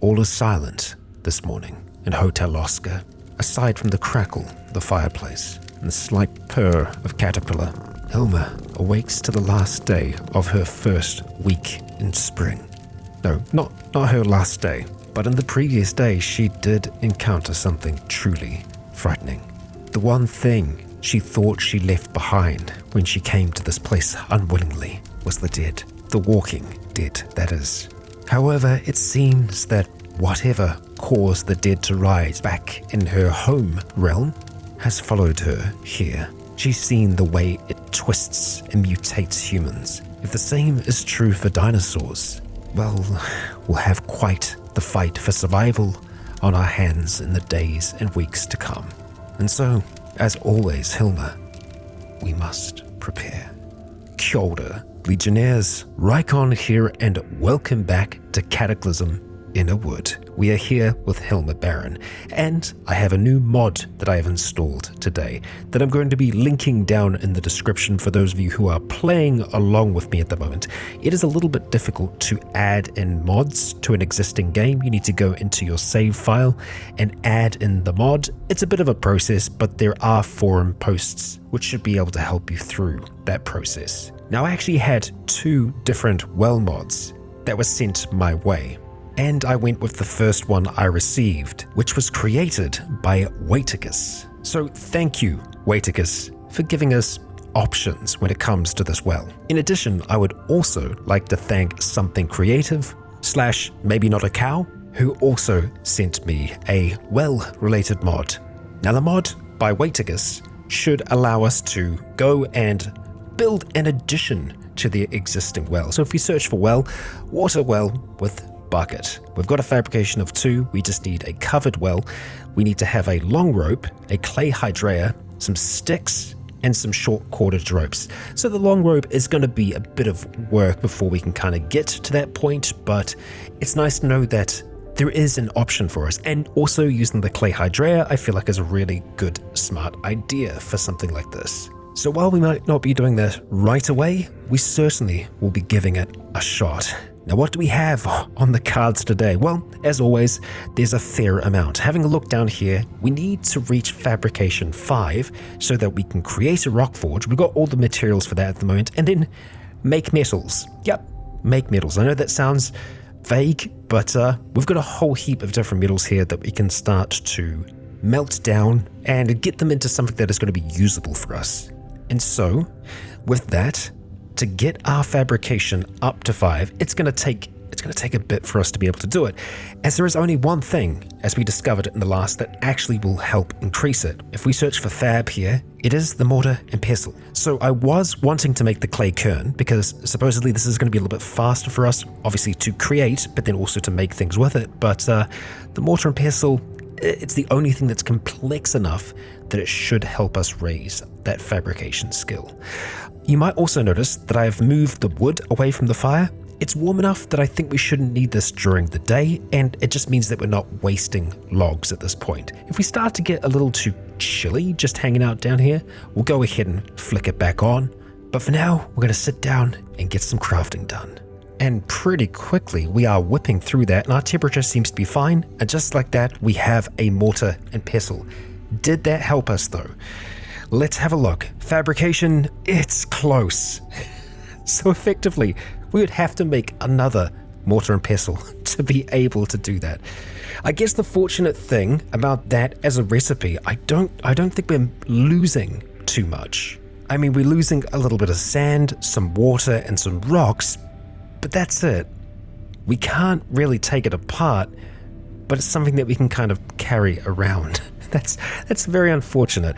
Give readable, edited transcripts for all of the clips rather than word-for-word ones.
All is silent this morning in Hotel Oscar, aside from the crackle of the fireplace and the slight purr of caterpillar. Hilma awakes to the last day of her first week in spring. No, not her last day, but in the previous day she did encounter something truly frightening. The one thing she thought she left behind when she came to this place unwillingly was the dead. The walking dead, that is. However, it seems that whatever caused the dead to rise back in her home realm has followed her here. She's seen the way it twists and mutates humans. If the same is true for dinosaurs, well, we'll have quite the fight for survival on our hands in the days and weeks to come. And so, as always, Hilma, we must prepare. Kia ora, Legionnaires, Rycon here, and welcome back to Cataclysm Innawood. We are here with Hilma Baron, and I have a new mod that I have installed today that I'm going to be linking down in the description for those of you who are playing along with me at the moment. It is a little bit difficult to add in mods to an existing game. You need to go into your save file and add in the mod. It's a bit of a process, but there are forum posts which should be able to help you through that process. Now, I actually had two different well mods that were sent my way, and I went with the first one I received, which was created by Waiticus. So thank you, Waiticus, for giving us options when it comes to this well. In addition, I would also like to thank Something Creative / maybe not a cow, who also sent me a well-related mod. Now, the mod by Waiticus should allow us to go and build an addition to the existing well. So if we search for well, water well with bucket. We've got a fabrication of 2. We just need a covered well. We need to have a long rope, a clay hydrea, some sticks, and some short cordage ropes. So the long rope is going to be a bit of work before we can kind of get to that point, but it's nice to know that there is an option for us. And also using the clay hydrea, I feel like is a really good, smart idea for something like this. So while we might not be doing that right away, we certainly will be giving it a shot. Now, what do we have on the cards today? Well, as always, there's a fair amount. Having a look down here, we need to reach fabrication 5 so that we can create a rock forge. We've got all the materials for that at the moment. And then make metals. Yep, make metals. I know that sounds vague, but we've got a whole heap of different metals here that we can start to melt down and get them into something that is going to be usable for us. And so, with that, to get our fabrication up to 5, it's going to take a bit for us to be able to do it, as there is only one thing, as we discovered in the last, that actually will help increase it. If we search for fab here, it is the mortar and pestle. So I was wanting to make the clay cairn, because supposedly this is going to be a little bit faster for us, obviously to create, but then also to make things with it. But the mortar and pestle, it's the only thing that's complex enough that it should help us raise that fabrication skill. You might also notice that I have moved the wood away from the fire. It's warm enough that I think we shouldn't need this during the day, and it just means that we're not wasting logs at this point. If we start to get a little too chilly just hanging out down here, we'll go ahead and flick it back on. But for now, we're going to sit down and get some crafting done. And pretty quickly, we are whipping through that, and our temperature seems to be fine. And just like that, we have a mortar and pestle. Did that help us though? Let's have a look. Fabrication, it's close. So effectively, we would have to make another mortar and pestle to be able to do that. I guess the fortunate thing about that as a recipe, I don't think we're losing too much. I mean, we're losing a little bit of sand, some water, and some rocks, but that's it. We can't really take it apart, but it's something that we can kind of carry around. That's very unfortunate.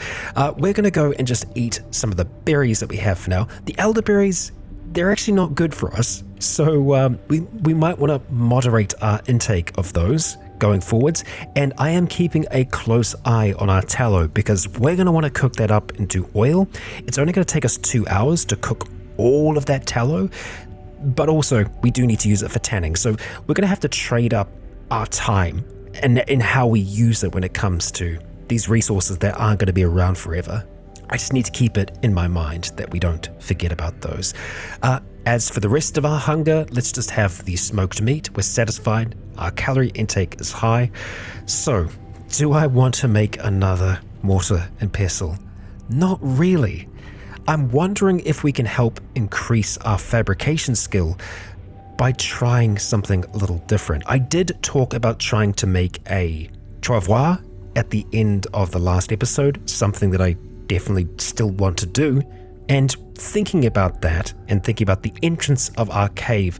We're going to go and just eat some of the berries that we have for now. The elderberries, they're actually not good for us, so we might want to moderate our intake of those going forwards. And I am keeping a close eye on our tallow, because we're going to want to cook that up into oil. It's only going to take us 2 hours to cook all of that tallow, but also we do need to use it for tanning. So we're going to have to trade up our time and in how we use it when it comes to these resources that aren't going to be around forever. I just need to keep it in my mind that we don't forget about those. As for the rest of our hunger, let's just have the smoked meat. We're satisfied. Our calorie intake is high. So, do I want to make another mortar and pestle? Not really. I'm wondering if we can help increase our fabrication skill by trying something a little different. I did talk about trying to make a travois at the end of the last episode, something that I definitely still want to do. And thinking about that and thinking about the entrance of our cave,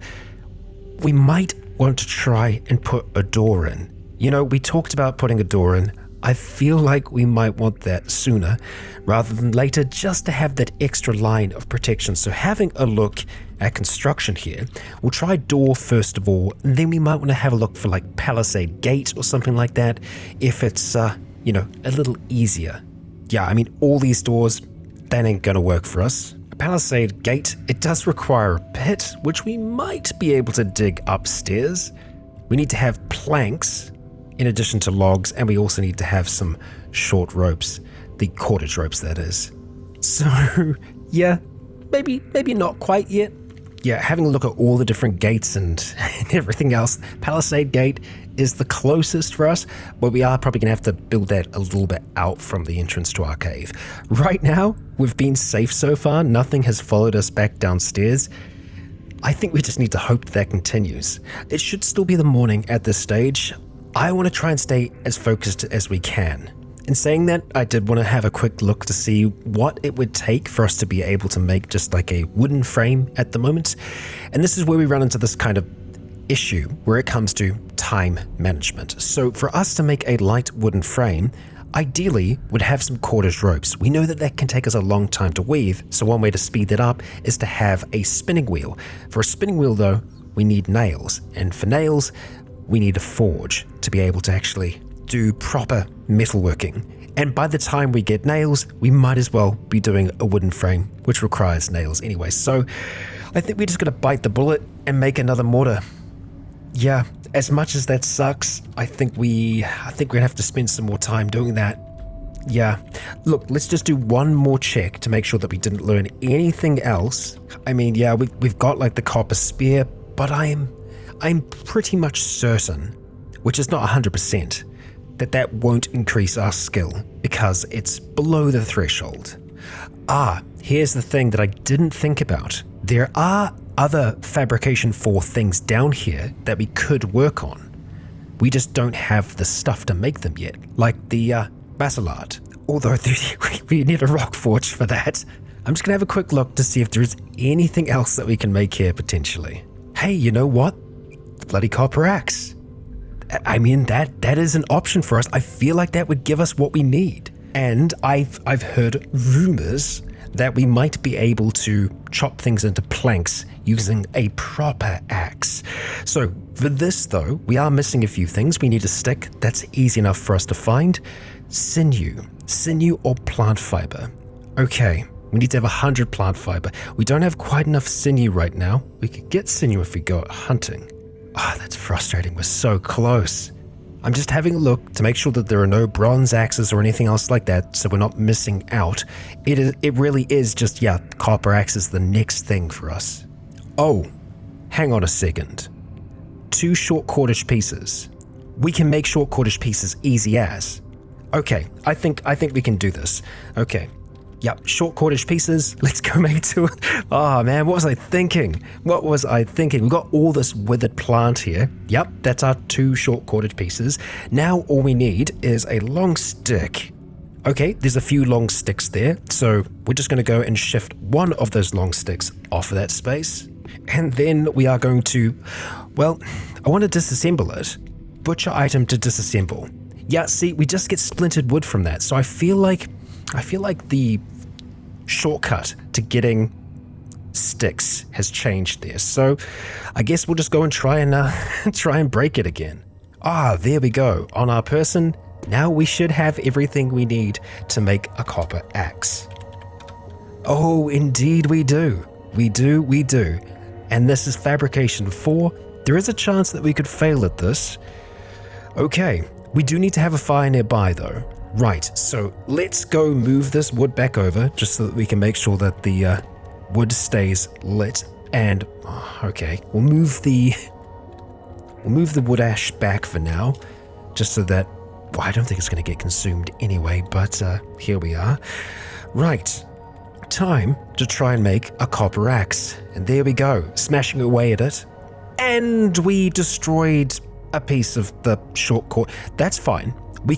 we might want to try and put a door in. You know, we talked about putting a door in. I feel like we might want that sooner rather than later, just to have that extra line of protection. So having a look at construction here, we'll try door first of all, and then we might want to have a look for like palisade gate or something like that if it's, you know, a little easier. Yeah, I mean, all these doors, that ain't gonna work for us. A palisade gate, it does require a pit, which we might be able to dig upstairs. We need to have planks in addition to logs, and we also need to have some short ropes, the cordage ropes that is. So yeah, maybe not quite yet. Yeah, having a look at all the different gates and everything else, palisade gate is the closest for us, but we are probably gonna have to build that a little bit out from the entrance to our cave. Right now, we've been safe so far. Nothing has followed us back downstairs. I think we just need to hope that continues. It should still be the morning at this stage. I want to try and stay as focused as we can. In saying that, I did want to have a quick look to see what it would take for us to be able to make just like a wooden frame at the moment. And this is where we run into this kind of issue where it comes to time management. So for us to make a light wooden frame, ideally would have some cordage ropes. We know that that can take us a long time to weave, so one way to speed that up is to have a spinning wheel. For a spinning wheel though, we need nails, and for nails, we need a forge to be able to actually do proper metalworking. And by the time we get nails, we might as well be doing a wooden frame, which requires nails anyway. So I think we're just gonna bite the bullet and make another mortar. Yeah, as much as that sucks, I think we're gonna have to spend some more time doing that. Yeah, look, let's just do one more check to make sure that we didn't learn anything else. I mean, yeah, we've got like the copper spear, but I'm pretty much certain, which is not 100%, that won't increase our skill because it's below the threshold. Here's the thing that I didn't think about. There are other fabrication 4 things down here that we could work on. We just don't have the stuff to make them yet, like the basilard. Although we need a rock forge for that. I'm just gonna have a quick look to see if there is anything else that we can make here potentially. Hey, you know what? The bloody copper axe. I mean, that is an option for us. I feel like that would give us what we need. And I've heard rumors that we might be able to chop things into planks using a proper axe. So for this though, we are missing a few things. We need a stick. That's easy enough for us to find. Sinew or plant fiber. Okay, we need to have 100 plant fiber. We don't have quite enough sinew right now. We could get sinew if we go out hunting. That's frustrating. We're so close. I'm just having a look to make sure that there are no bronze axes or anything else like that, so we're not missing out. It really is just, yeah, copper axe is the next thing for us. Oh, hang on a second. 2 short cordage pieces. We can make short cordage pieces easy as. Okay, I think we can do this. Okay. Yep, short cordage pieces. Let's go make 2. Oh man, what was I thinking? We've got all this withered plant here. Yep, that's our 2 short cordage pieces. Now all we need is a long stick. Okay, there's a few long sticks there, so we're just going to go and shift one of those long sticks off of that space. And then we are going to, well, I want to disassemble it. Butcher item to disassemble. Yeah, see, we just get splintered wood from that, so I feel like the shortcut to getting sticks has changed there. So I guess we'll just go and try and break it again. There we go. On our person, now we should have everything we need to make a copper axe. Oh, indeed we do. We do. And this is fabrication 4. There is a chance that we could fail at this. Okay, we do need to have a fire nearby though. Right, so let's go move this wood back over just so that we can make sure that the wood stays lit. And okay, we'll move the wood ash back for now, just so that, well, I don't think it's going to get consumed anyway, but here we are. Right, time to try and make a copper axe. And there we go, smashing away at it. And we destroyed a piece of the short cord. That's fine. We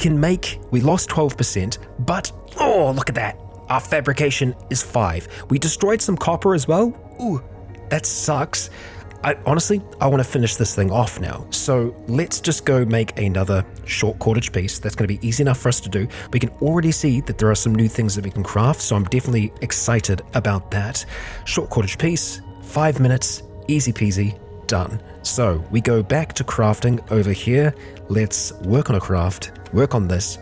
lost 12%, but, oh, look at that. Our fabrication is 5. We destroyed some copper as well. Ooh, that sucks. Honestly, I want to finish this thing off now. So let's just go make another short cordage piece. That's going to be easy enough for us to do. We can already see that there are some new things that we can craft, so I'm definitely excited about that. Short cordage piece, 5 minutes, easy peasy, done. So we go back to crafting over here. Let's work on a craft, work on this.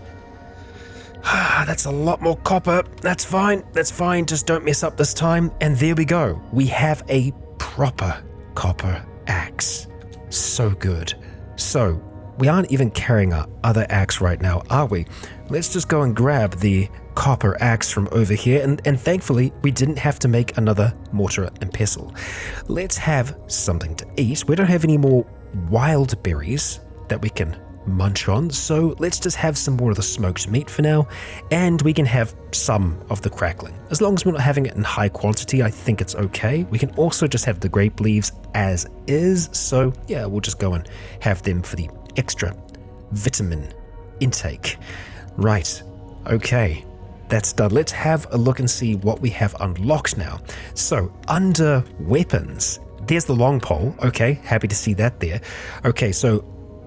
That's a lot more copper. That's fine. Just don't mess up this time. And there we go. We have a proper copper axe. So good. So we aren't even carrying our other axe right now, are we? Let's just go and grab the copper axe from over here. And thankfully, we didn't have to make another mortar and pestle. Let's have something to eat. We don't have any more wild berries that we can munch on, so let's just have some more of the smoked meat for now, and we can have some of the crackling. As long as we're not having it in high quantity, I think it's okay. We can also just have the grape leaves as is, so yeah, we'll just go and have them for the extra vitamin intake. Right, okay, that's done. Let's have a look and see what we have unlocked now. So under weapons, there's the long pole. Okay, happy to see that there. Okay, so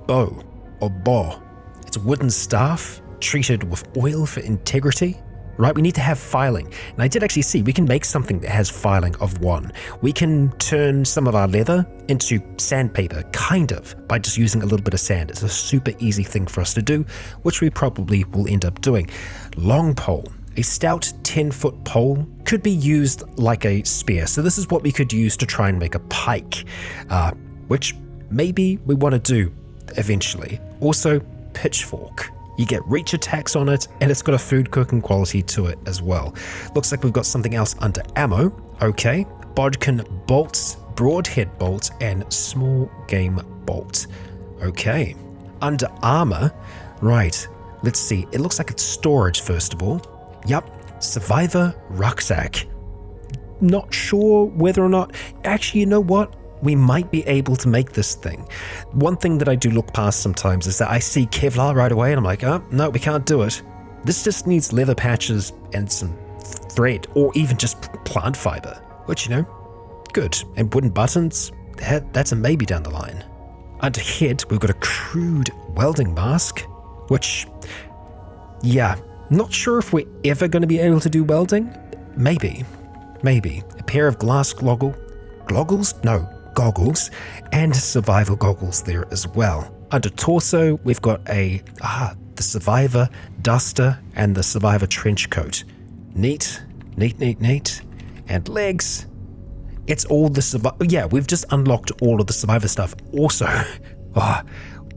bow. Or bow. It's a wooden staff treated with oil for integrity, right? We need to have filing. And I did actually see we can make something that has filing of 1. We can turn some of our leather into sandpaper, kind of, by just using a little bit of sand. It's a super easy thing for us to do, which we probably will end up doing. Long pole. A stout 10-foot pole could be used like a spear. So this is what we could use to try and make a pike, which maybe we want to do eventually. Also, pitchfork. You get reach attacks on it, and it's got a food cooking quality to it as well. Looks like we've got something else under ammo. Okay, bodkin bolts, broadhead bolts, and small game bolt. Okay, under armor, right, let's see. It looks like it's storage first of all. Yup, survivor rucksack. Not sure whether or not, actually, you know what? We might be able to make this thing. One thing that I do look past sometimes is that I see Kevlar right away and I'm like, oh, no, we can't do it. This just needs leather patches and some thread, or even just plant fiber, which, you know, good. And wooden buttons, that's a maybe down the line. Under head, we've got a crude welding mask, which, yeah, not sure if we're ever going to be able to do welding. Maybe. A pair of glass goggles, and survival goggles there as well. Under torso, we've got the survivor duster and the survivor trench coat. Neat. And legs, it's all the survivor. Yeah, we've just unlocked all of the survivor stuff. Also,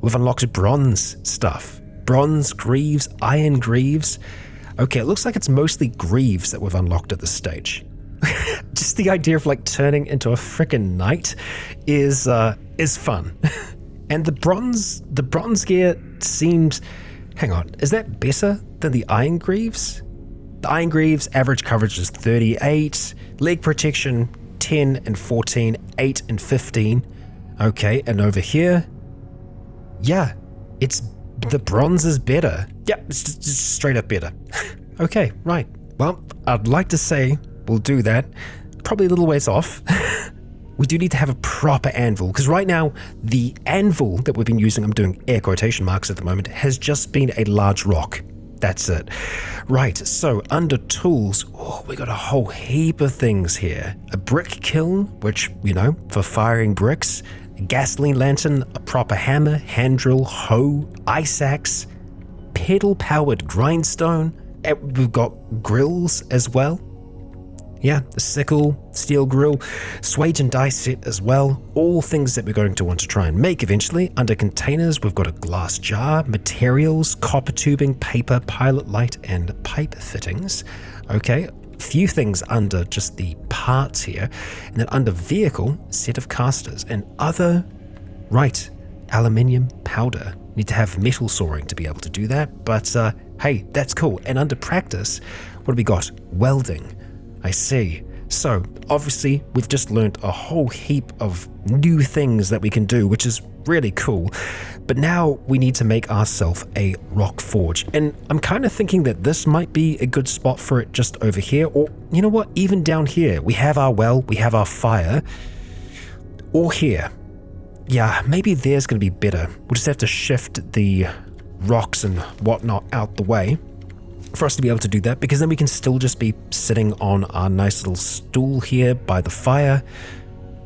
we've unlocked bronze stuff. Bronze greaves, iron greaves. Okay, it looks like it's mostly greaves that we've unlocked at this stage. Just the idea of like turning into a frickin' knight is fun. And the bronze gear seems, hang on, is that better than the iron greaves? The iron greaves average coverage is 38, leg protection 10 and 14, 8 and 15. Okay, and over here, yeah, it's the bronze is better. Yeah, it's just straight up better. Okay, right. Well, I'd like to say we'll do that. Probably a little ways off. We do need to have a proper anvil, because right now, the anvil that we've been using, I'm doing air quotation marks at the moment, has just been a large rock. That's it. Right, so under tools, we got a whole heap of things here. A brick kiln, which, you know, for firing bricks, a gasoline lantern, a proper hammer, hand drill, hoe, ice axe, pedal-powered grindstone, and we've got grills as well. Yeah, the sickle, steel grill, swage and die set as well. All things that we're going to want to try and make eventually. Under containers, we've got a glass jar, materials, copper tubing, paper, pilot light, and pipe fittings. Okay, few things under just the parts here. And then under vehicle, set of casters and other, right, aluminium powder. Need to have metal sawing to be able to do that, but hey, that's cool. And under practice, what have we got? Welding. I see. So obviously we've just learned a whole heap of new things that we can do, which is really cool. But now we need to make ourselves a rock forge. And I'm kind of thinking that this might be a good spot for it just over here. Or you know what? Even down here, we have our well, we have our fire. Or here. Yeah, maybe there's going to be better. We'll just have to shift the rocks and whatnot out the way for us to be able to do that, because then we can still just be sitting on our nice little stool here by the fire.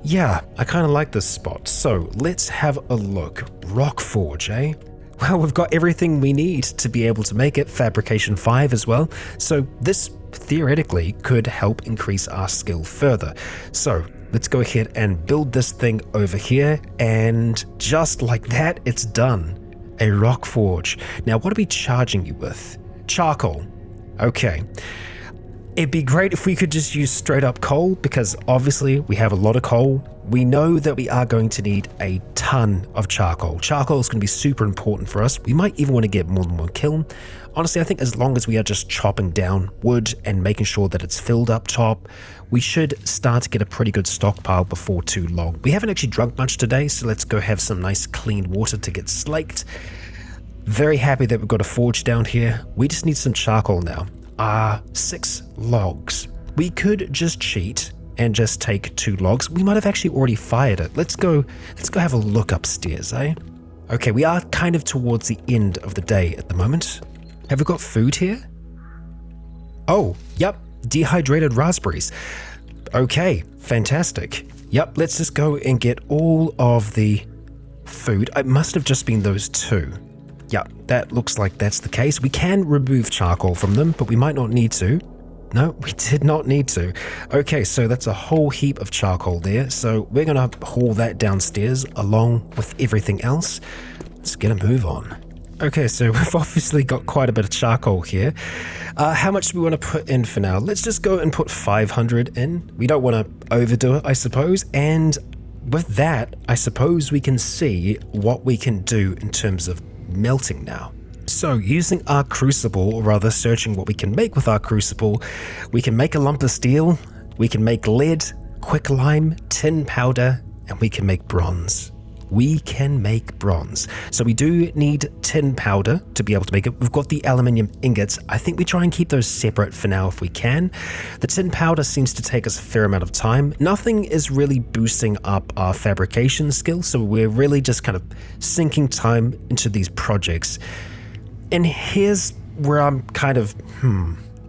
Yeah, I kind of like this spot. So let's have a look. Rock forge, eh? Well, we've got everything we need to be able to make it. Fabrication 5 as well. So this theoretically could help increase our skill further. So let's go ahead and build this thing over here, and just like that, it's done. A rock forge. Now, what are we charging you with? Charcoal. Okay. It'd be great if we could just use straight up coal, because obviously we have a lot of coal. We know that we are going to need a ton of charcoal. Charcoal is going to be super important for us. We might even want to get more than one kiln. Honestly, I think as long as we are just chopping down wood and making sure that it's filled up top, we should start to get a pretty good stockpile before too long. We haven't actually drunk much today, so let's go have some nice clean water to get slaked. Very happy that we've got a forge down here. We just need some charcoal now. 6 logs. We could just cheat and just take 2 logs. We might have actually already fired it. Let's go have a look upstairs, eh? Okay, we are kind of towards the end of the day at the moment. Have we got food here? Oh, yep, dehydrated raspberries. Okay, fantastic. Yep, let's just go and get all of the food. It must have just been those 2. Yeah, that looks like that's the case. We can remove charcoal from them, but we might not need to. No, we did not need to. Okay, so that's a whole heap of charcoal there. So we're going to haul that downstairs along with everything else. Let's get a move on. Okay, so we've obviously got quite a bit of charcoal here. How much do we want to put in for now? Let's just go and put 500 in. We don't want to overdo it, I suppose. And with that, I suppose we can see what we can do in terms of melting now. So using our crucible, or rather searching what we can make with our crucible, we can make a lump of steel, we can make lead, quicklime, tin powder, and we can make bronze. We can make bronze. So we do need tin powder to be able to make it. We've got the aluminium ingots. I think we try and keep those separate for now if we can. The tin powder seems to take us a fair amount of time. Nothing is really boosting up our fabrication skill, so we're really just kind of sinking time into these projects. And here's where I'm kind of,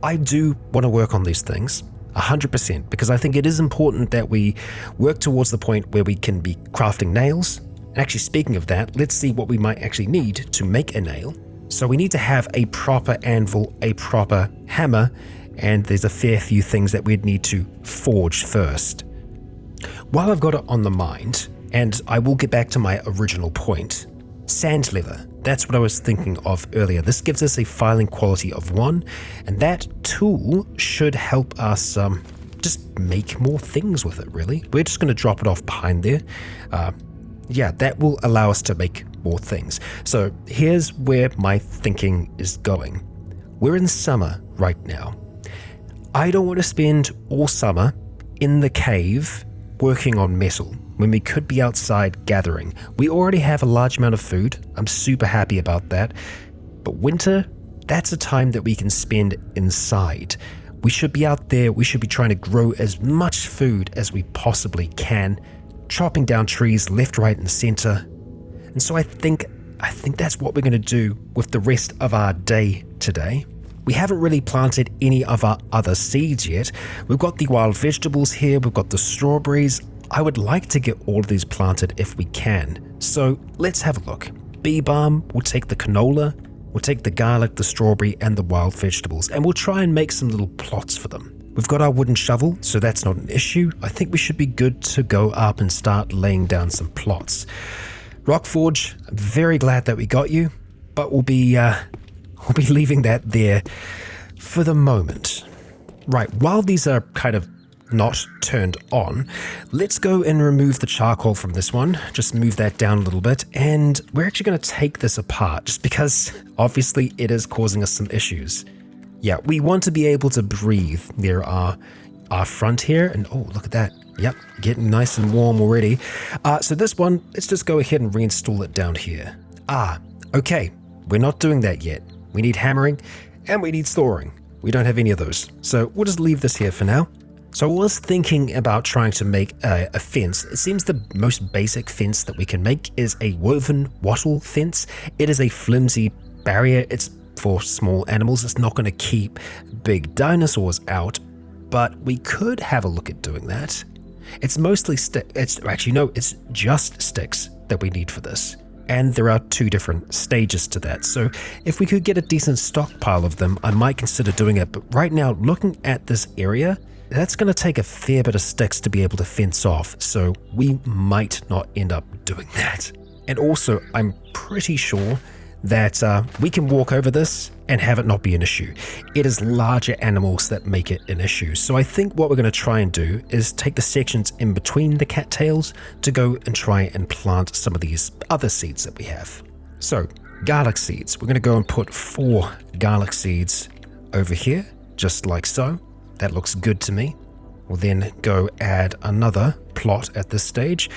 I do want to work on these things. 100%, because I think it is important that we work towards the point where we can be crafting nails. And actually, speaking of that, let's see what we might actually need to make a nail. So we need to have a proper anvil, a proper hammer, and there's a fair few things that we'd need to forge first. While I've got it on the mind, and I will get back to my original point, sand leather. That's what I was thinking of earlier. This gives us a filing quality of 1, and that tool should help us just make more things with it, really. We're just going to drop it off behind there. Yeah, that will allow us to make more things. So here's where my thinking is going. We're in summer right now. I don't want to spend all summer in the cave working on metal when we could be outside gathering. We already have a large amount of food. I'm super happy about that. But winter, that's a time that we can spend inside. We should be out there. We should be trying to grow as much food as we possibly can, chopping down trees left, right, and center. And so I think that's what we're going to do with the rest of our day today. We haven't really planted any of our other seeds yet. We've got the wild vegetables here. We've got the strawberries. I would like to get all of these planted if we can. So let's have a look. Bee balm, we'll take the canola, we'll take the garlic, the strawberry, and the wild vegetables, and we'll try and make some little plots for them. We've got our wooden shovel, so that's not an issue. I think we should be good to go up and start laying down some plots. Rockforge, I'm very glad that we got you, but we'll be leaving that there for the moment. Right, while these are kind of not turned on, let's go and remove the charcoal from this one. Just move that down a little bit, and we're actually going to take this apart just because obviously it is causing us some issues. Yeah, we want to be able to breathe near our front here, and oh, look at that. Yep, getting nice and warm already. So this one, let's just go ahead and reinstall it down here. Okay, we're not doing that yet. We need hammering and we need storing. We don't have any of those, so we'll just leave this here for now. So I was thinking about trying to make a fence. It seems the most basic fence that we can make is a woven wattle fence. It is a flimsy barrier. It's for small animals. It's not going to keep big dinosaurs out, but we could have a look at doing that. It's mostly it's just sticks that we need for this. And there are 2 different stages to that. So if we could get a decent stockpile of them, I might consider doing it. But right now, looking at this area, that's going to take a fair bit of sticks to be able to fence off. So we might not end up doing that. And also, I'm pretty sure that we can walk over this and have it not be an issue. It is larger animals that make it an issue. So I think what we're going to try and do is take the sections in between the cattails to go and try and plant some of these other seeds that we have. So garlic seeds, we're going to go and put 4 garlic seeds over here, just like so. That looks good to me. We'll then go add another plot at this stage.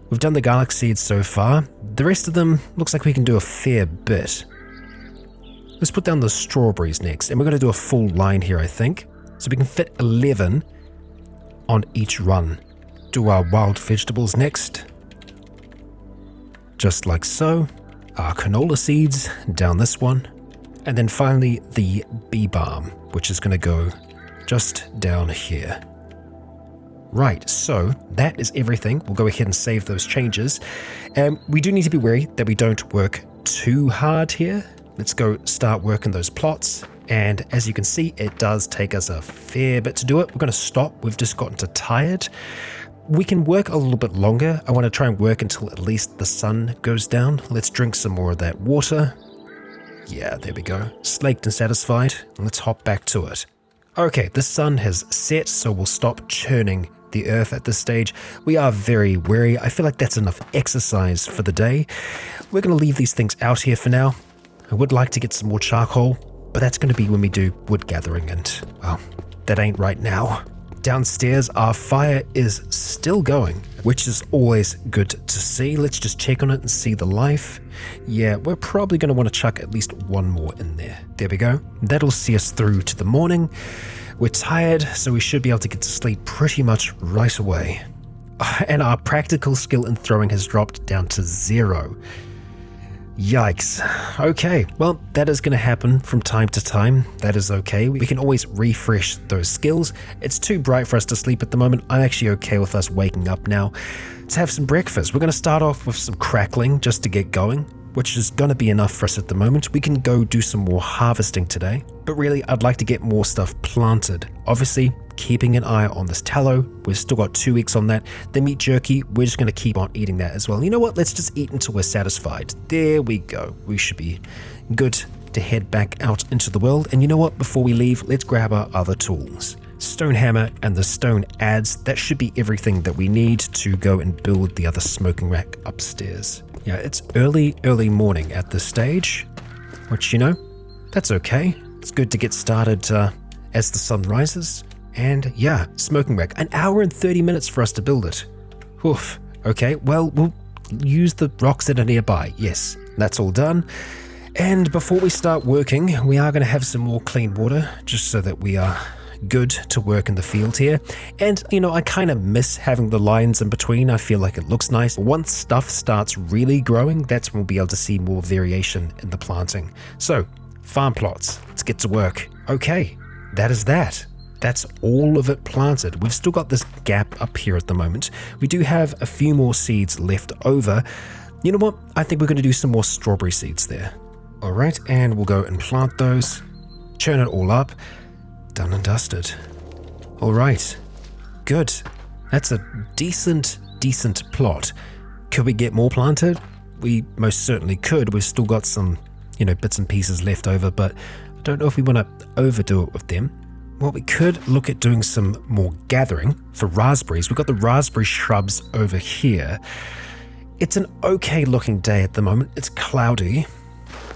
We've done the garlic seeds so far. The rest of them looks like we can do a fair bit. Let's put down the strawberries next, and we're going to do a full line here, I think. So we can fit 11 on each run. Do our wild vegetables next. Just like so. Our canola seeds down this one. And then finally the bee balm, which is going to go just down here. Right, so that is everything. We'll go ahead and save those changes. We do need to be wary that we don't work too hard here. Let's go start working those plots. And as you can see, it does take us a fair bit to do it. We're going to stop. We've just gotten too tired. We can work a little bit longer. I want to try and work until at least the sun goes down. Let's drink some more of that water. Yeah, there we go. Slaked and satisfied. Let's hop back to it. Okay, the sun has set, so we'll stop churning the earth at this stage. We are very wary. I feel like that's enough exercise for the day. We're going to leave these things out here for now. I would like to get some more charcoal, but that's going to be when we do wood gathering, and, well, that ain't right now. Downstairs, our fire is still going, which is always good to see. Let's just check on it and see the life. Yeah, we're probably going to want to chuck at least 1 more in there. There we go. That'll see us through to the morning. We're tired, so we should be able to get to sleep pretty much right away. And our practical skill in throwing has dropped down to 0. Yikes. Okay, well, that is going to happen from time to time. That is okay. We can always refresh those skills. It's too bright for us to sleep at the moment. I'm actually okay with us waking up now. Let's have some breakfast. We're going to start off with some crackling just to get going, which is going to be enough for us at the moment. We can go do some more harvesting today, but really I'd like to get more stuff planted. Obviously, keeping an eye on this tallow. We've still got 2 weeks on that. The meat jerky, we're just going to keep on eating that as well. You know what? Let's just eat until we're satisfied. There we go. We should be good to head back out into the world. And you know what? Before we leave, let's grab our other tools. Stone hammer and the stone adze. That should be everything that we need to go and build the other smoking rack upstairs. Yeah, it's early morning at this stage, which, you know, that's okay. It's good to get started as the sun rises. And yeah, smoking rack, 1 hour and 30 minutes for us to build it. Oof. Okay, well, we'll use the rocks that are nearby. Yes, that's all done. And before we start working, we are going to have some more clean water, just so that we are good to work in the field here. And, you know, I kind of miss having the lines in between. I feel like it looks nice. Once stuff starts really growing, that's when we'll be able to see more variation in the planting. So, farm plots, let's get to work. Okay, that is that. That's all of it planted. We've still got this gap up here at the moment. We do have a few more seeds left over. You know what? I think we're going to do some more strawberry seeds there. All right, and we'll go and plant those. Churn it all up. Done and dusted. All right. Good. That's a decent plot. Could we get more planted? We most certainly could. We've still got some, bits and pieces left over, but I don't know if we want to overdo it with them. Well, we could look at doing some more gathering for raspberries. We've got the raspberry shrubs over here. It's an okay looking day at the moment. It's cloudy.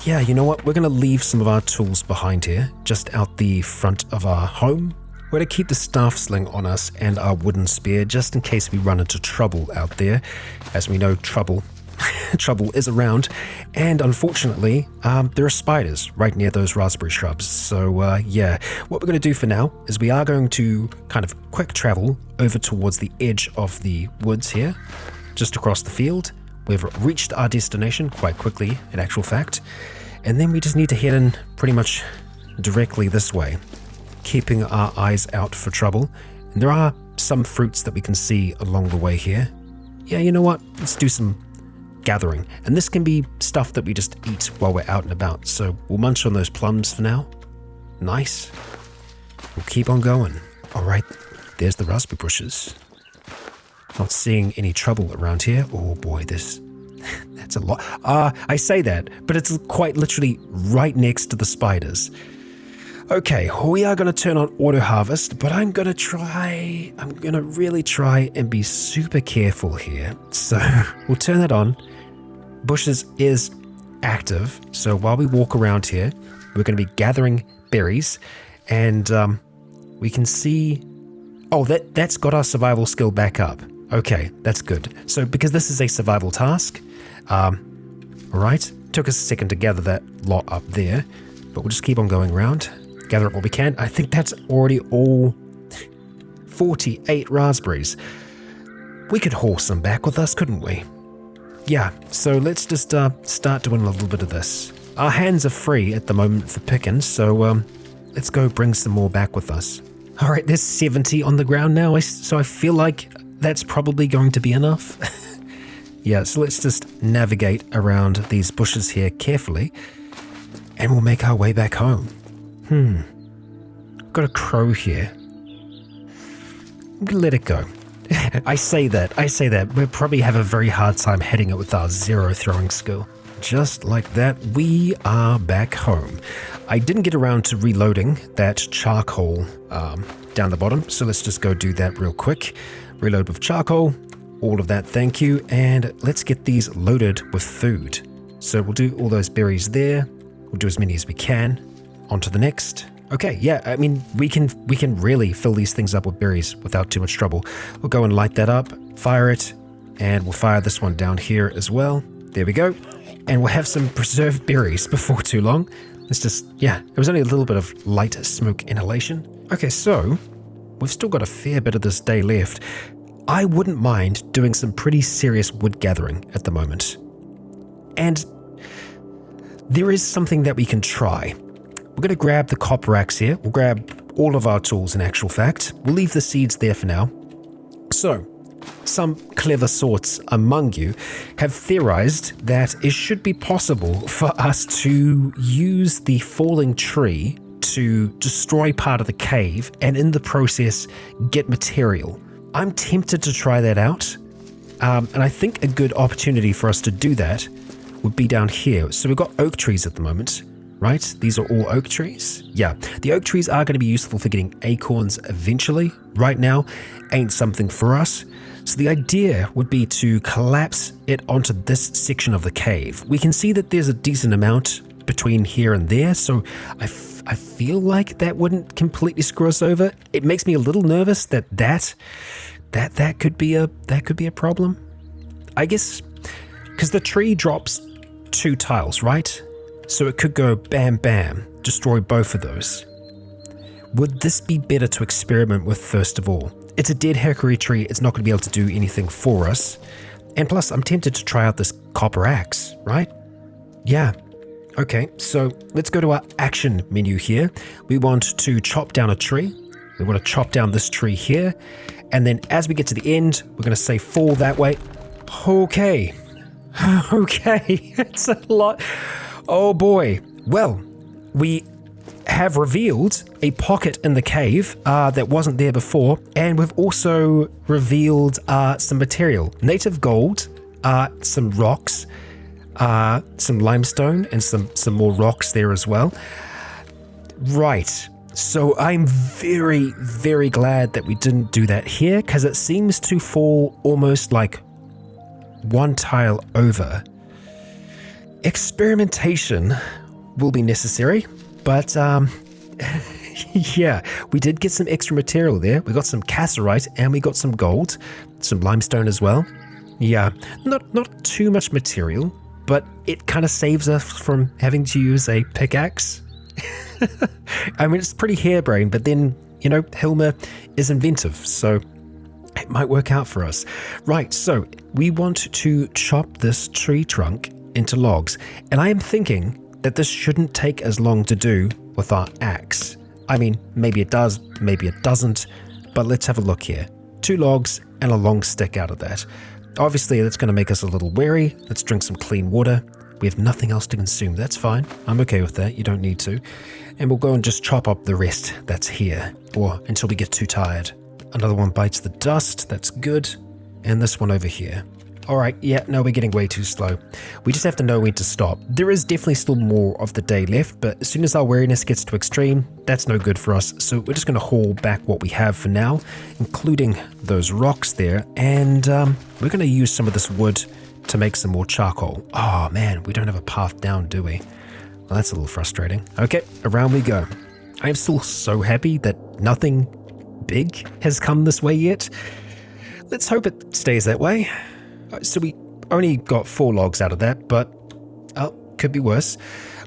Yeah, you know what? We're going to leave some of our tools behind here, just out the front of our home. We're going to keep the staff sling on us and our wooden spear just in case we run into trouble out there. As we know, trouble is around. And unfortunately, there are spiders right near those raspberry shrubs. So yeah, what we're going to do for now is we are going to kind of quick travel over towards the edge of the woods here, just across the field. We've reached our destination quite quickly, in actual fact. And then we just need to head in pretty much directly this way, keeping our eyes out for trouble. And there are some fruits that we can see along the way here. Yeah, you know what? Let's do some gathering. And this can be stuff that we just eat while we're out and about. So we'll munch on those plums for now. Nice. We'll keep on going. All right, there's the raspberry bushes. Not seeing any trouble around here. Oh boy, that's a lot. I say that, but it's quite literally right next to the spiders. Okay, we are going to turn on auto harvest, but I'm going to really try and be super careful here. So we'll turn that on. Bushes is active. So while we walk around here, we're going to be gathering berries, and we can see, oh, that's got our survival skill back up. Okay, that's good. So because this is a survival task, all right, took us a second to gather that lot up there, but we'll just keep on going around, gather up what we can. I think that's already all 48 raspberries. We could haul some back with us, couldn't we? Yeah, so let's just start doing a little bit of this. Our hands are free at the moment for picking, so let's go bring some more back with us. All right, there's 70 on the ground now, so I feel like that's probably going to be enough. Yeah, so let's just navigate around these bushes here carefully, and we'll make our way back home. Got a crow here. I'm gonna let it go. I say that. We'll probably have a very hard time hitting it with our 0 throwing skill. Just like that, we are back home. I didn't get around to reloading that charcoal down the bottom, so let's just go do that real quick. Reload with charcoal, all of that, thank you, and let's get these loaded with food. So we'll do all those berries there. We'll do as many as we can. On to the next. Okay, yeah, I mean, we can really fill these things up with berries without too much trouble. We'll go and light that up, fire it, and we'll fire this one down here as well. There we go. And we'll have some preserved berries before too long. It's just, yeah, it was only a little bit of light smoke inhalation. Okay, so we've still got a fair bit of this day left. I wouldn't mind doing some pretty serious wood gathering at the moment. And there is something that we can try. We're going to grab the copper axe here. We'll grab all of our tools in actual fact. We'll leave the seeds there for now. So, some clever sorts among you have theorized that it should be possible for us to use the falling tree to destroy part of the cave and in the process get material. I'm tempted to try that out, and I think a good opportunity for us to do that would be down here. So we've got oak trees at the moment, right? These are all oak trees. Yeah, the oak trees are going to be useful for getting acorns eventually. Right now, ain't something for us. So the idea would be to collapse it onto this section of the cave. We can see that there's a decent amount between here and there, so I feel like that wouldn't completely screw us over. It makes me a little nervous that could be a problem. I guess because the tree drops 2 tiles, right? So it could go bam bam, destroy both of those. Would this be better to experiment with first of all? It's a dead hickory tree, it's not going to be able to do anything for us. And plus, I'm tempted to try out this copper axe, right? Yeah. Okay, so let's go to our action menu here. We want to chop down a tree. We want to chop down this tree here. And then as we get to the end, we're going to say fall that way. Okay. Okay, it's a lot. Oh boy. Well, we have revealed a pocket in the cave that wasn't there before, and we've also revealed some material. Native gold, some rocks, some limestone, and some more rocks there as well. Right. So I'm very, very glad that we didn't do that here, because it seems to fall almost like one tile over. Experimentation will be necessary, but yeah, we did get some extra material there. We got some cassiterite and we got some gold, some limestone as well. Yeah, not too much material, but it kind of saves us from having to use a pickaxe. I mean, it's pretty harebrained, but then, you know, Hilma is inventive, so it might work out for us. Right, so we want to chop this tree trunk into logs, and I am thinking that this shouldn't take as long to do with our axe. I mean, maybe it does, maybe it doesn't, but let's have a look here. 2 logs and a long stick out of that. Obviously, that's going to make us a little wary. Let's drink some clean water. We have nothing else to consume. That's fine. I'm okay with that. You don't need to. And we'll go and just chop up the rest that's here, or until we get too tired. Another one bites the dust. That's good. And this one over here. All right. Yeah, no, we're getting way too slow. We just have to know when to stop. There is definitely still more of the day left, but as soon as our wariness gets to extreme, that's no good for us. So we're just going to haul back what we have for now, including those rocks there. And we're going to use some of this wood to make some more charcoal. Oh man, we don't have a path down, do we? Well, that's a little frustrating. Okay, around we go. I am still so happy that nothing big has come this way yet. Let's hope it stays that way. So we only got 4 logs out of that, but could be worse.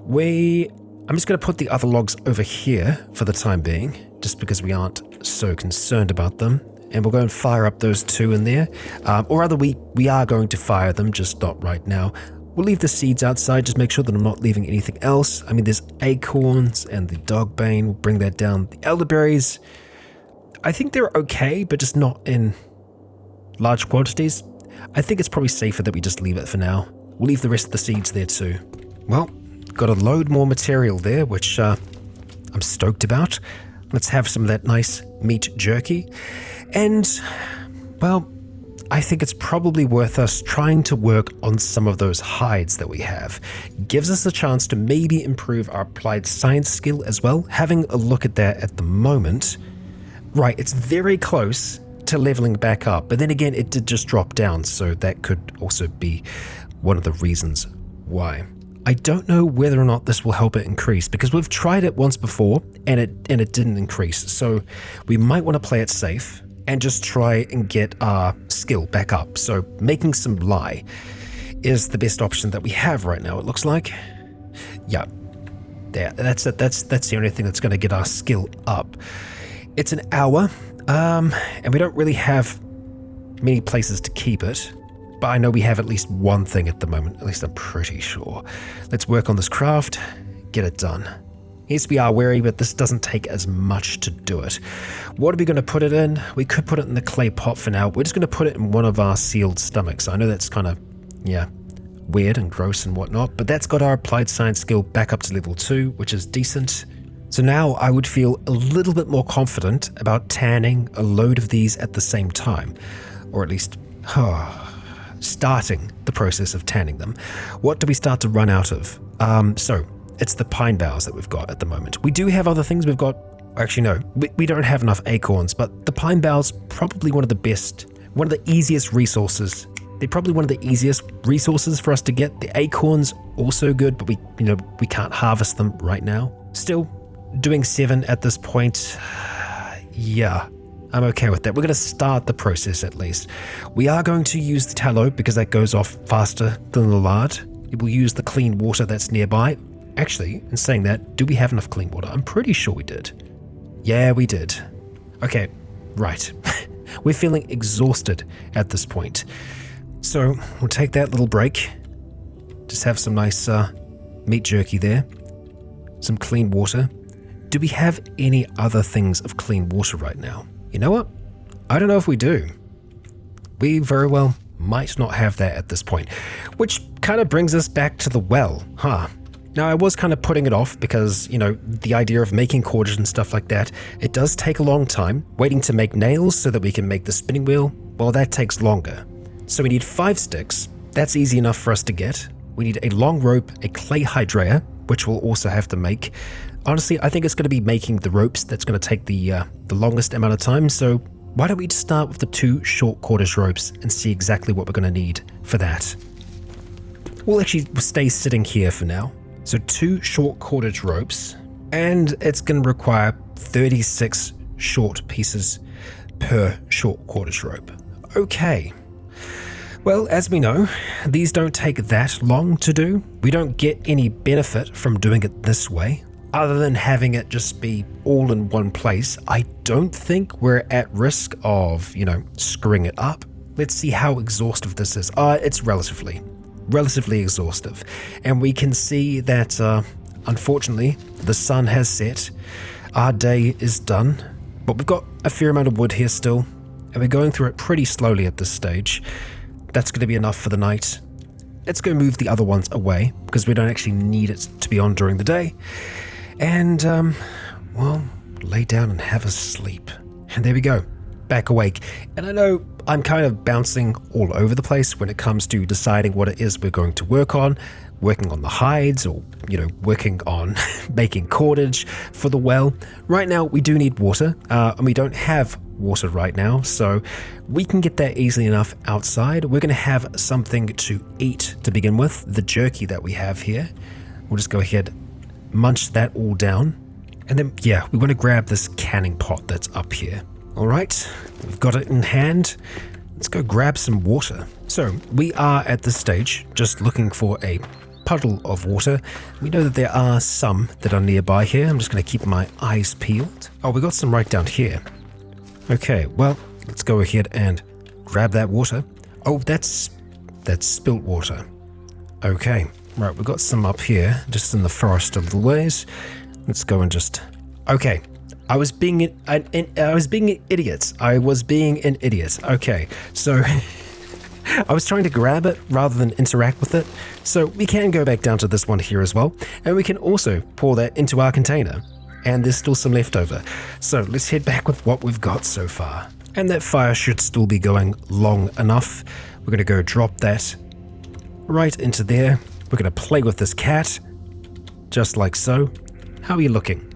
I'm just going to put the other logs over here for the time being, just because we aren't so concerned about them. And we'll go and fire up those 2 in there. Or rather, we are going to fire them, just not right now. We'll leave the seeds outside, just make sure that I'm not leaving anything else. I mean, there's acorns and the dogbane. We'll bring that down. The elderberries, I think they're okay, but just not in large quantities. I think it's probably safer that we just leave it for now. We'll leave the rest of the seeds there too. Well, got a load more material there, which I'm stoked about. Let's have some of that nice meat jerky. And, well, I think it's probably worth us trying to work on some of those hides that we have. Gives us a chance to maybe improve our applied science skill as well. Having a look at that at the moment. Right, it's very close to leveling back up, but then again, it did just drop down, so that could also be one of the reasons why. I don't know whether or not this will help it increase, because we've tried it once before and it didn't increase, so we might want to play it safe and just try and get our skill back up. So making some lye is the best option that we have right now, it looks like. Yeah, that's it. That's the only thing that's going to get our skill up. It's an hour, and we don't really have many places to keep it, but I know we have at least one thing at the moment, at least I'm pretty sure. Let's work on this craft, get it done. Yes, we are wary, but this doesn't take as much to do it. What are we going to put it in? We could put it in the clay pot for now. We're just going to put it in one of our sealed stomachs. I know that's kind of, yeah, weird and gross and whatnot, but that's got our applied science skill back up to level 2, which is decent. So now I would feel a little bit more confident about tanning a load of these at the same time, or at least starting the process of tanning them. What do we start to run out of? So it's the pine boughs that we've got at the moment. We do have other things. We've got, actually no, we don't have enough acorns, but the pine boughs, probably one of the best, one of the easiest resources. They're probably one of the easiest resources for us to get. The acorns also good, but we can't harvest them right now. Still, doing 7 at this point, yeah, I'm okay with that. We're going to start the process at least. We are going to use the tallow because that goes off faster than the lard. We'll use the clean water that's nearby. Actually, in saying that, do we have enough clean water? I'm pretty sure we did. Yeah, we did. Okay, right. We're feeling exhausted at this point. So we'll take that little break. Just have some nice meat jerky there. Some clean water. Do we have any other things of clean water right now? You know what? I don't know if we do. We very well might not have that at this point, which kind of brings us back to the well, huh? Now, I was kind of putting it off because, you know, the idea of making cordage and stuff like that, it does take a long time. Waiting to make nails so that we can make the spinning wheel, well, that takes longer. So we need 5 sticks. That's easy enough for us to get. We need a long rope, a clay hydraia, which we'll also have to make. Honestly, I think it's going to be making the ropes that's going to take the longest amount of time, so why don't we just start with the 2 short cordage ropes and see exactly what we're going to need for that. We'll actually stay sitting here for now. So 2 short cordage ropes, and it's going to require 36 short pieces per short cordage rope. Okay. Well, as we know, these don't take that long to do. We don't get any benefit from doing it this way, other than having it just be all in one place. I don't think we're at risk of, you know, screwing it up. Let's see how exhaustive this is. It's relatively exhaustive. And we can see that, unfortunately, the sun has set. Our day is done, but we've got a fair amount of wood here still, and we're going through it pretty slowly at this stage. That's going to be enough for the night. Let's go move the other ones away, because we don't actually need it to be on during the day. And, well, lay down and have a sleep. And there we go, back awake. And I know I'm kind of bouncing all over the place when it comes to deciding what it is we're going to work on, working on the hides, or, you know, working on making cordage for the well. Right now, we do need water, and we don't have water right now, so we can get that easily enough outside. We're going to have something to eat to begin with, the jerky that we have here. We'll just go ahead, munch that all down, and then, yeah, we want to grab this canning pot that's up here. All right, we've got it in hand. Let's go grab some water. So we are at this stage just looking for a puddle of water. We know that there are some that are nearby here. I'm just going to keep my eyes peeled. Oh, we got some right down here. Okay, well, let's go ahead and grab that water. Oh, that's spilt water. Okay, right, we've got some up here, just in the forest a little ways. Let's go and just... Okay. I was being an idiot. Okay, so I was trying to grab it rather than interact with it. So we can go back down to this one here as well. And we can also pour that into our container. And there's still some left over. So let's head back with what we've got so far. And that fire should still be going long enough. We're going to go drop that right into there. We're going to play with this cat, just like so. How are you looking?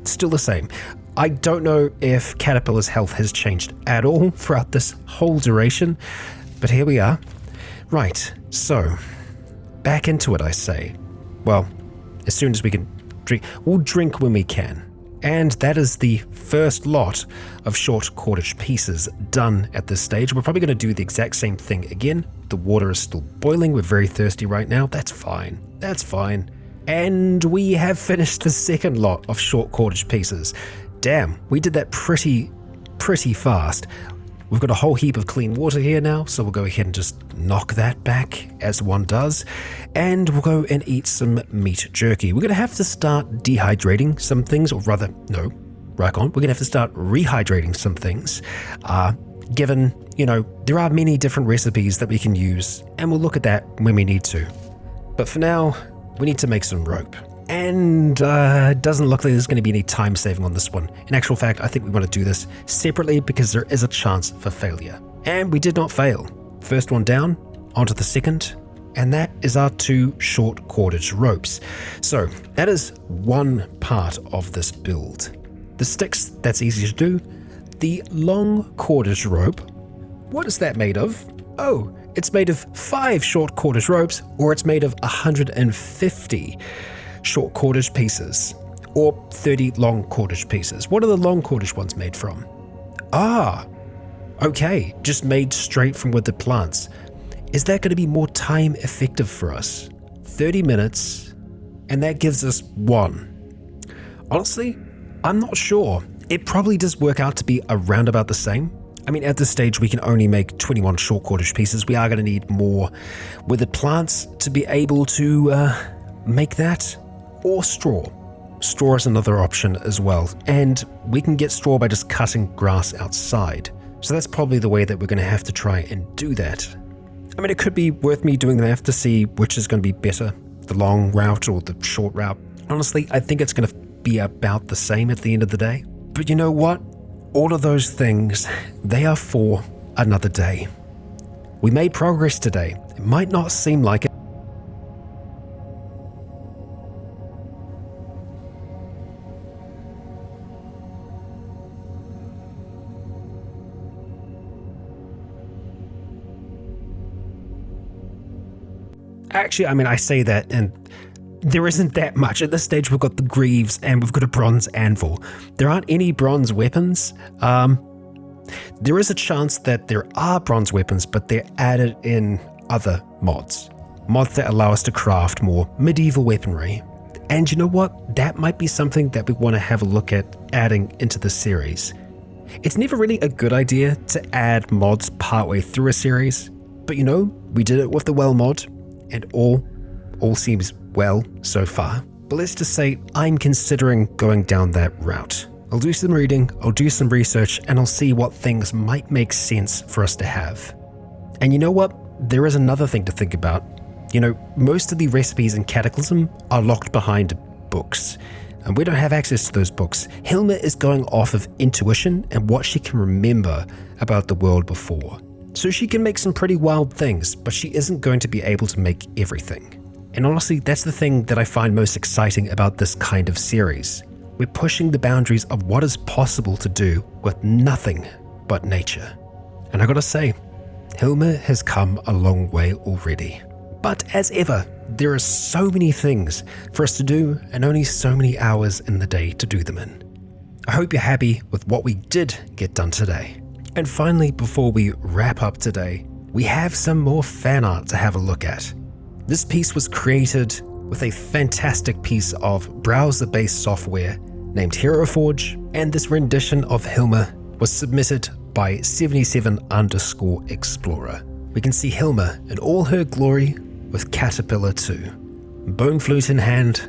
Still the same. I don't know if Caterpillar's health has changed at all throughout this whole duration, but here we are. Right, so back into it, I say. Well, as soon as we can drink, we'll drink when we can. And that is the first lot of short cordage pieces done at this stage. We're probably going to do the exact same thing again. The water is still boiling. We're very thirsty right now. That's fine. That's fine. And we have finished the second lot of short cordage pieces. Damn, we did that pretty fast. We've got a whole heap of clean water here now, so we'll go ahead and just knock that back as one does. And we'll go and eat some meat jerky. We're going to have to start dehydrating some things, or rather, no, Rycon, we're going to have to start rehydrating some things. Given, you know, there are many different recipes that we can use, and we'll look at that when we need to. But for now, we need to make some rope. And it doesn't look like there's going to be any time saving on this one. In actual fact, I think we want to do this separately because there is a chance for failure. And we did not fail. First one down, onto the second, and that is our 2 short cordage ropes. So that is one part of this build. The sticks, that's easy to do. The long cordage rope, what is that made of? Oh, it's made of 5 short cordage ropes, or it's made of 150 short cordage pieces, or 30 long cordage pieces. What are the long cordage ones made from? Ah, okay, just made straight from with the plants. Is that going to be more time effective for us? 30 minutes, and that gives us 1. Honestly, I'm not sure. It probably does work out to be around about the same. I mean, at this stage, we can only make 21 short cordage pieces. We are going to need more withered plants to be able to make that, or straw. Straw is another option as well, and we can get straw by just cutting grass outside. So that's probably the way that we're going to have to try and do that. I mean, it could be worth me doing the math to see which is going to be better. the long route or the short route. Honestly, I think it's going to be about the same at the end of the day. But you know what? All of those things, they are for another day. We made progress today. It might not seem like it. Actually, I mean, I say that, and there isn't that much. At this stage, we've got the greaves and we've got a bronze anvil. There aren't any bronze weapons. There is a chance that there are bronze weapons, but they're added in other mods. Mods that allow us to craft more medieval weaponry. And you know what? That might be something that we want to have a look at adding into the series. It's never really a good idea to add mods partway through a series, but you know, we did it with the well mod, and all seems well so far. But let's just say I'm considering going down that route. I'll do some reading, I'll do some research, and I'll see what things might make sense for us to have. And you know what? There is another thing to think about. You know, most of the recipes in Cataclysm are locked behind books, and we don't have access to those books. Hilma is going off of intuition and what she can remember about the world before. So she can make some pretty wild things, but she isn't going to be able to make everything. And honestly, that's the thing that I find most exciting about this kind of series. We're pushing the boundaries of what is possible to do with nothing but nature. And I gotta say, Hilma has come a long way already. But as ever, there are so many things for us to do and only so many hours in the day to do them in. I hope you're happy with what we did get done today. And finally, before we wrap up today, we have some more fan art to have a look at. This piece was created with a fantastic piece of browser-based software named HeroForge, and this rendition of Hilma was submitted by 77_explorer. We can see Hilma in all her glory with Caterpillar 2, bone flute in hand,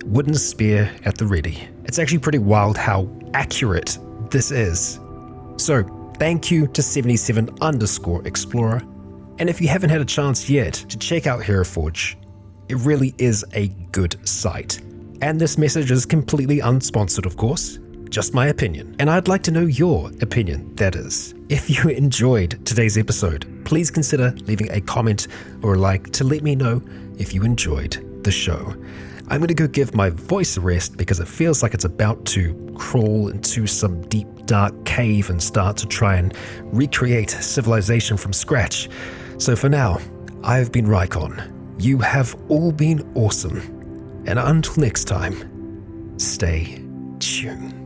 wooden spear at the ready. It's actually pretty wild how accurate this is. So thank you to 77_explorer, and if you haven't had a chance yet to check out HeroForge, it really is a good site. And this message is completely unsponsored, of course, just my opinion. And I'd like to know your opinion, that is. If you enjoyed today's episode, please consider leaving a comment or a like to let me know if you enjoyed the show. I'm going to go give my voice a rest because it feels like it's about to crawl into some deep, dark cave and start to try and recreate civilization from scratch. So for now, I've been Rycon. You have all been awesome. And until next time, stay tuned.